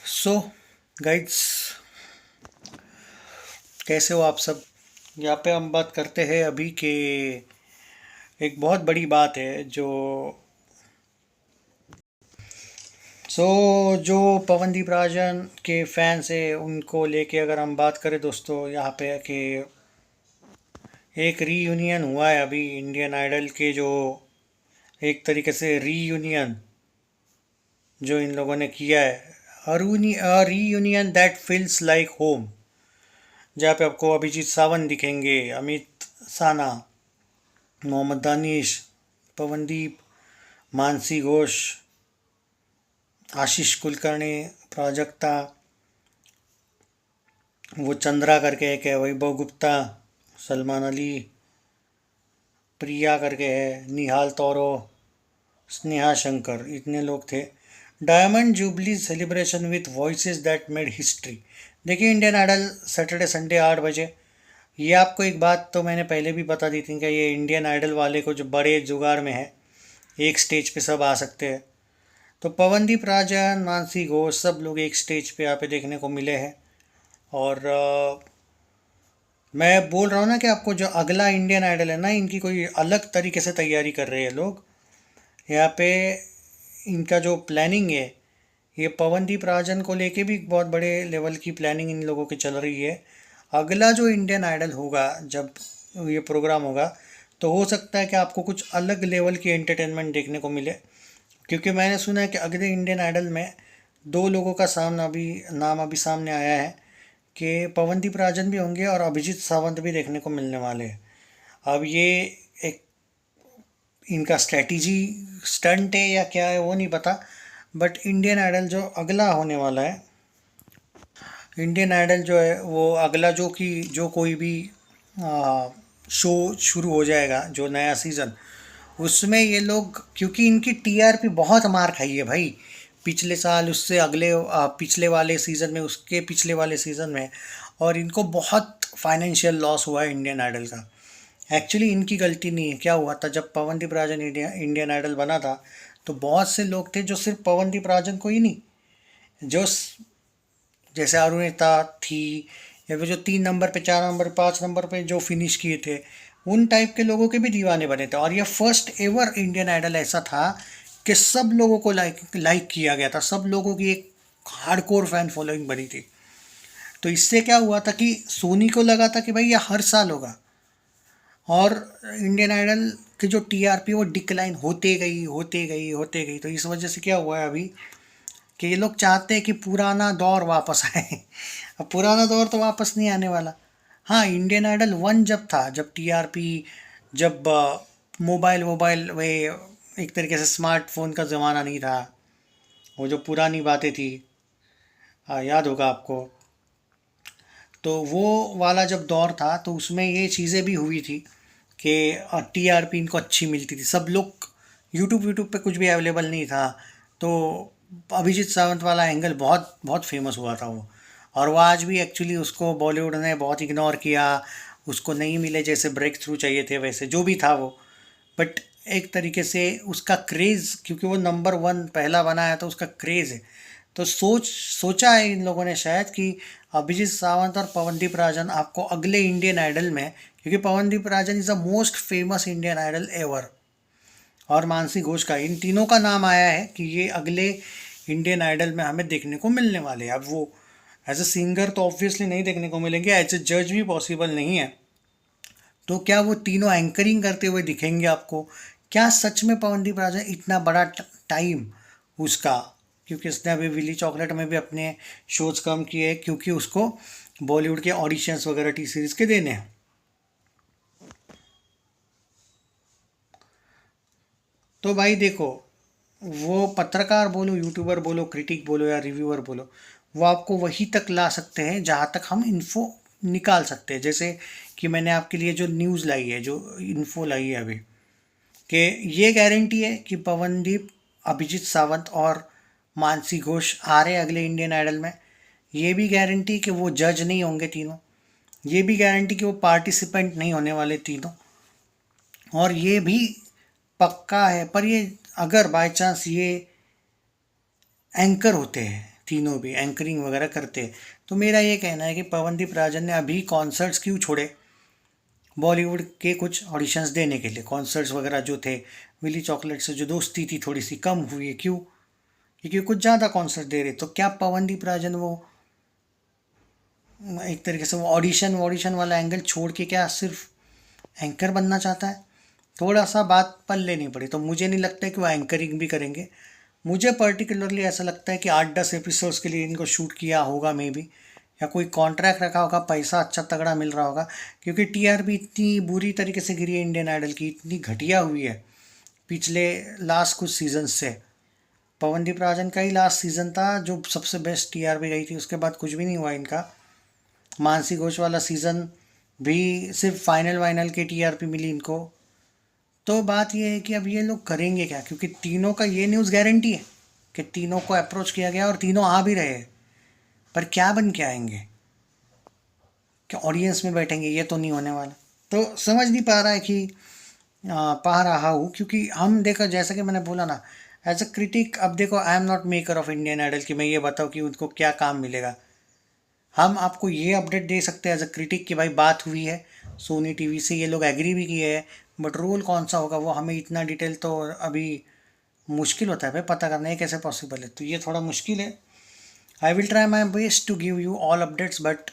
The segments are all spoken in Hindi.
सो गाइड्स, कैसे हो आप सब। यहाँ पे हम बात करते हैं अभी के एक बहुत बड़ी बात है जो जो पवनदीप राजन के फैंस है उनको लेके अगर हम बात करें दोस्तों, यहाँ पे कि एक रीयूनियन हुआ है अभी इंडियन आइडल के, जो एक तरीके से रीयूनियन जो इन लोगों ने किया है, reunion that feels like home, जहाँ पे आपको अभिजीत सावंत दिखेंगे, अमित साना, मोहम्मद दानिश, पवनदीप, मानसी घोष, आशीष कुलकर्णी, प्राजक्ता, वो चंद्रा करके एक है, वैभव गुप्ता, सलमान अली, प्रिया करके है, निहाल तौरो, स्नेहा शंकर, इतने लोग थे। Diamond jubilee celebration with voices that made history. देखिए इंडियन आइडल सैटरडे संडे 8 बजे। ये आपको एक बात तो मैंने पहले भी बता दी थी कि ये इंडियन आइडल वाले को जो बड़े जुगाड़ में है, एक स्टेज पे सब आ सकते हैं। तो पवनदीप राजन, मानसी घोष, सब लोग एक स्टेज पे यहाँ पे देखने को मिले हैं। और मैं बोल रहा हूँ ना कि आपको जो अगला इंडियन आइडल है ना, इनकी कोई अलग तरीके से तैयारी कर रहे हैं लोग यहाँ पे। इनका जो प्लानिंग है, ये पवनदीप राजन को लेके भी बहुत बड़े लेवल की प्लानिंग इन लोगों की चल रही है। अगला जो इंडियन आइडल होगा, जब ये प्रोग्राम होगा, तो हो सकता है कि आपको कुछ अलग लेवल की एंटरटेनमेंट देखने को मिले। क्योंकि मैंने सुना है कि अगले इंडियन आइडल में दो लोगों का नाम अभी सामने आया है कि पवनदीप राजन भी होंगे और अभिजीत सावंत भी देखने को मिलने वाले हैं। अब ये एक इनका स्ट्रेटजी स्टंट है या क्या है वो नहीं पता, बट इंडियन आइडल जो अगला होने वाला है, इंडियन आइडल जो है वो अगला जो कोई भी शो शुरू हो जाएगा, जो नया सीज़न, उसमें ये लोग, क्योंकि इनकी टीआरपी बहुत मार खाई है भाई, पिछले साल, उससे अगले पिछले वाले सीज़न में, उसके पिछले वाले सीज़न में, और इनको बहुत फाइनेंशियल लॉस हुआ है इंडियन आइडल का। एक्चुअली इनकी गलती नहीं है। क्या हुआ था, जब पवनदीप राजन इंडियन आइडल बना था, तो बहुत से लोग थे जो सिर्फ पवनदीप राजन को ही नहीं, जो जैसे अरुणिता थी, या फिर जो 3 नंबर पे, 4 नंबर, 5 नंबर पे जो फिनिश किए थे, उन टाइप के लोगों के भी दीवाने बने थे। और ये फर्स्ट एवर इंडियन आइडल ऐसा था कि सब लोगों को लाइक किया गया था, सब लोगों की एक हार्डकोर फैन फॉलोइंग बनी थी। तो इससे क्या हुआ था कि सोनी को लगा था कि भाई ये हर साल होगा, और इंडियन आइडल की जो टीआरपी वो डिक्लाइन होते गई होते गई होते गई। तो इस वजह से क्या हुआ है अभी कि ये लोग चाहते हैं कि पुराना दौर वापस आए। अब पुराना दौर तो वापस नहीं आने वाला। हाँ, इंडियन आइडल 1 जब था, जब टीआरपी, जब मोबाइल वोबाइल वे, एक तरीके से स्मार्टफोन का ज़माना नहीं था, वो जो पुरानी बातें थी, याद होगा आपको। तो वो वाला जब दौर था, तो उसमें ये चीज़ें भी हुई थी कि टीआरपी इनको अच्छी मिलती थी। सब लोग यूट्यूब पे कुछ भी अवेलेबल नहीं था, तो अभिजीत सावंत वाला एंगल बहुत बहुत फेमस हुआ था वो। और वो आज भी एक्चुअली उसको बॉलीवुड ने बहुत इग्नोर किया, उसको नहीं मिले जैसे ब्रेक थ्रू चाहिए थे वैसे, जो भी था वो। बट एक तरीके से उसका क्रेज़, क्योंकि वो नंबर 1 पहला बना है, तो उसका क्रेज़ है। तो सोचा है इन लोगों ने शायद कि अभिजीत सावंत और पवनदीप राजन आपको अगले इंडियन आइडल में, क्योंकि Pawandeep Rajan is the most famous Indian Idol ever, और मानसी घोष का, इन तीनों का नाम आया है कि ये अगले इंडियन आइडल में हमें देखने को मिलने वाले हैं। अब वो एज ए सिंगर तो ऑब्वियसली नहीं देखने को मिलेंगे, एज ए जज भी पॉसिबल नहीं है। तो क्या वो तीनों एंकरिंग करते हुए दिखेंगे आपको? क्या सच में पवनदीप राजन इतना बड़ा टाइम उसका, क्योंकि उसने अभी विली चॉकलेट में भी अपने शोज कम किए हैं, क्योंकि उसको बॉलीवुड के ऑडिशंस वगैरह टी सीरीज के देने हैं। तो भाई देखो, वो पत्रकार बोलो, यूट्यूबर बोलो, क्रिटिक बोलो या रिव्यूअर बोलो, वो आपको वहीं तक ला सकते हैं जहाँ तक हम इन्फो निकाल सकते हैं। जैसे कि मैंने आपके लिए जो न्यूज़ लाई है, जो इन्फो लाई है अभी, कि ये गारंटी है कि पवनदीप, अभिजीत सावंत और मानसी घोष आ रहे हैं अगले इंडियन आइडल में। ये भी गारंटी कि वो जज नहीं होंगे तीनों। ये भी गारंटी कि वो पार्टिसिपेंट नहीं होने वाले तीनों। और ये भी पक्का है, पर ये अगर बाय चांस ये एंकर होते हैं, तीनों भी एंकरिंग वगैरह करते हैं। तो मेरा ये कहना है कि पवनदीप राजन ने अभी कॉन्सर्ट्स क्यों छोड़े बॉलीवुड के कुछ ऑडिशंस देने के लिए। कॉन्सर्ट्स वगैरह जो थे, विली चॉकलेट से जो दोस्ती थी थोड़ी सी कम हुई है, क्यों? क्योंकि कुछ ज़्यादा कॉन्सर्ट दे रहे। तो क्या पवनदीप राजन वो एक तरीके से वो ऑडिशन वाला एंगल छोड़ के क्या सिर्फ एंकर बनना चाहता है? थोड़ा सा बात पल लेनी पड़ी। तो मुझे नहीं लगता है कि वो एंकरिंग भी करेंगे। मुझे पर्टिकुलरली ऐसा लगता है कि 8-10 एपिसोड्स के लिए इनको शूट किया होगा मे बी, या कोई कॉन्ट्रैक्ट रखा होगा, पैसा अच्छा तगड़ा मिल रहा होगा। क्योंकि टीआरपी इतनी बुरी तरीके से गिरी है इंडियन आइडल की, इतनी घटिया हुई है पिछले लास्ट कुछ सीजन से। पवनदीप राजन का ही लास्ट सीजन था जो सबसे बेस्ट टीआरपी गई थी, उसके बाद कुछ भी नहीं हुआ इनका। मानसी घोष वाला सीज़न भी सिर्फ फाइनल वाइनल की टीआरपी मिली इनको। तो बात ये है कि अब ये लोग करेंगे क्या, क्योंकि तीनों का ये न्यूज़ गारंटी है कि तीनों को अप्रोच किया गया और तीनों आ भी रहे हैं। पर क्या बन के आएंगे? क्या ऑडियंस में बैठेंगे? ये तो नहीं होने वाला। तो समझ नहीं पा रहा है कि पा रहा हूँ, क्योंकि हम देखो जैसा कि मैंने बोला ना, एज अ क्रिटिक, अब देखो I am not maker of Indian Idol कि मैं ये बताऊँ कि उनको क्या काम मिलेगा। हम आपको ये अपडेट दे सकते हैं एज अ क्रिटिक कि भाई बात हुई है सोनी टीवी से, ये लोग एग्री भी किए हैं, बट रोल कौन सा होगा वो हमें इतना डिटेल तो अभी मुश्किल होता है भाई पता करना है कैसे पॉसिबल है। तो ये थोड़ा मुश्किल है। I will try my best to give you all updates, but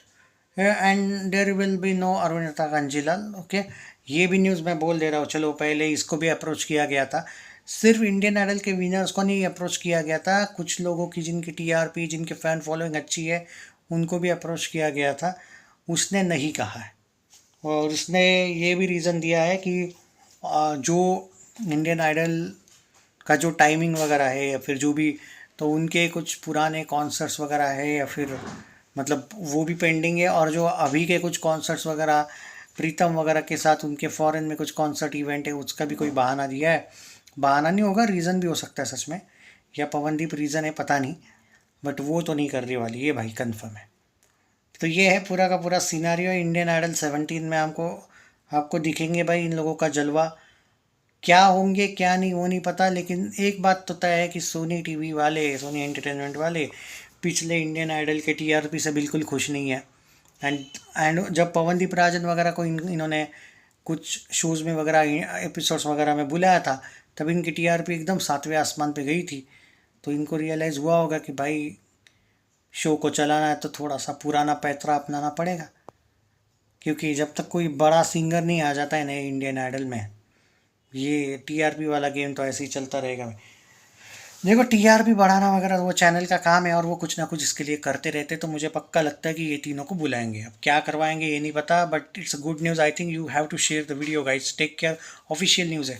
and there will be no Arvinda Kanjilal. Okay, ये भी न्यूज़ मैं बोल दे रहा हूँ। चलो, पहले इसको भी अप्रोच किया गया था। सिर्फ इंडियन आइडल के विनर्स को नहीं अप्रोच किया गया था, कुछ लोगों की जिनकी टीआरपी, जिनके फ़ैन फॉलोइंग अच्छी है, उनको भी अप्रोच किया गया था। उसने नहीं कहा है, और उसने ये भी रीज़न दिया है कि जो इंडियन आइडल का जो टाइमिंग वगैरह है या फिर जो भी, तो उनके कुछ पुराने कॉन्सर्ट्स वगैरह है या फिर मतलब वो भी पेंडिंग है, और जो अभी के कुछ कॉन्सर्ट्स वगैरह प्रीतम वगैरह के साथ उनके फॉरेन में कुछ कॉन्सर्ट इवेंट है, उसका भी कोई बहाना दिया है। बहाना नहीं होगा, रीज़न भी हो सकता है सच में, या पवनदीप रीज़न है पता नहीं, बट वो तो नहीं करने वाली ये भाई कंफर्म है। तो ये है पूरा का पूरा सिनारियो इंडियन आइडल 17 में। हमको आपको दिखेंगे भाई इन लोगों का जलवा। क्या होंगे क्या नहीं वो नहीं पता, लेकिन एक बात तो तय है कि सोनी टीवी वाले, सोनी एंटरटेनमेंट वाले पिछले इंडियन आइडल के टीआरपी से बिल्कुल खुश नहीं है। एंड एंड जब पवनदीप राजन वगैरह को इन्होंने कुछ शोज़ में वगैरह एपिसोड्स वगैरह में बुलाया था, तब इनकी टीआरपी एकदम 7वें आसमान पे गई थी। तो इनको रियलाइज़ हुआ होगा कि भाई शो को चलाना है तो थोड़ा सा पुराना पैतरा अपनाना पड़ेगा, क्योंकि जब तक कोई बड़ा सिंगर नहीं आ जाता है नए इंडियन आइडल में, ये टीआरपी वाला गेम तो ऐसे ही चलता रहेगा। देखो, टीआरपी बढ़ाना वगैरह वो चैनल का काम है और वो कुछ ना कुछ इसके लिए करते रहते, तो मुझे पक्का लगता है कि ये तीनों को बुलाएंगे। अब क्या करवाएंगे ये नहीं पता, but it's a good news. I think you have to share the video guys. Take care. Official news है।